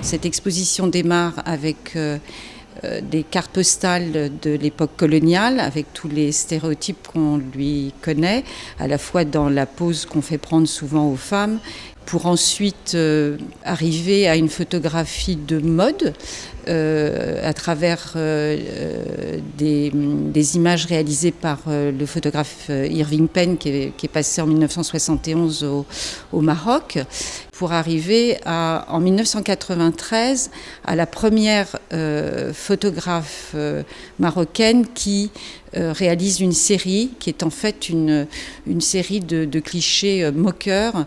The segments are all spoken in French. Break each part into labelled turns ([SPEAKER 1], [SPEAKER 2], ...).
[SPEAKER 1] Cette exposition démarre avec des cartes postales de l'époque coloniale, avec tous les stéréotypes qu'on lui connaît, à la fois dans la pose qu'on fait prendre souvent aux femmes, pour ensuite arriver à une photographie de mode à travers des images réalisées par le photographe Irving Penn qui est passé en 1971 au Maroc, pour arriver en 1993 à la première photographe marocaine qui réalise une série qui est en fait une série de clichés moqueurs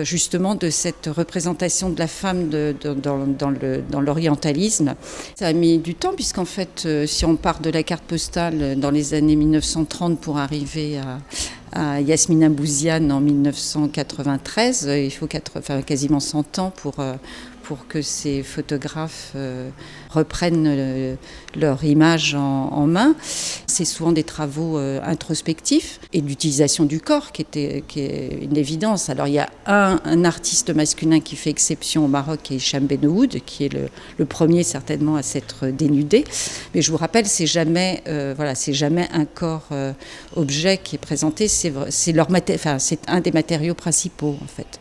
[SPEAKER 1] justement de cette représentation de la femme dans l'orientalisme. Ça a mis du temps puisqu'en fait si on part de la carte postale dans les années 1930 pour arriver à Yasmina Bouziane en 1993, il faut quasiment 100 ans pour que ces photographes reprennent leur image en main. C'est souvent des travaux introspectifs et d'utilisation du corps qui est une évidence. Alors il y a un artiste masculin qui fait exception au Maroc, qui est Hicham Benoud, qui est le premier certainement à s'être dénudé. Mais je vous rappelle, c'est jamais un corps objet qui est présenté. C'est un des matériaux principaux en fait.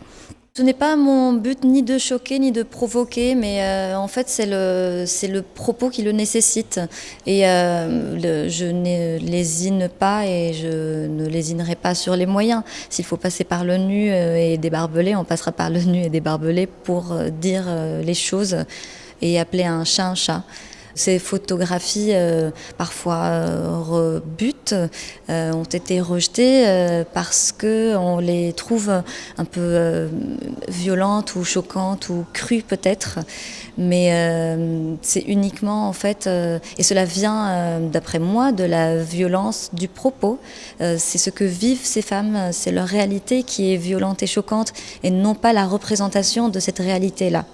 [SPEAKER 2] Ce n'est pas mon but ni de choquer ni de provoquer, mais en fait c'est le propos qui le nécessite. Et je ne lésine pas et je ne lésinerai pas sur les moyens. S'il faut passer par le nu et des barbelés, on passera par le nu et des barbelés pour dire les choses et appeler un chat un chat. Ces photographies, parfois rebutent, ont été rejetées parce qu'on les trouve un peu violentes ou choquantes ou crues peut-être. Mais c'est uniquement en fait, et cela vient d'après moi de la violence du propos. C'est ce que vivent ces femmes, c'est leur réalité qui est violente et choquante et non pas la représentation de cette réalité-là.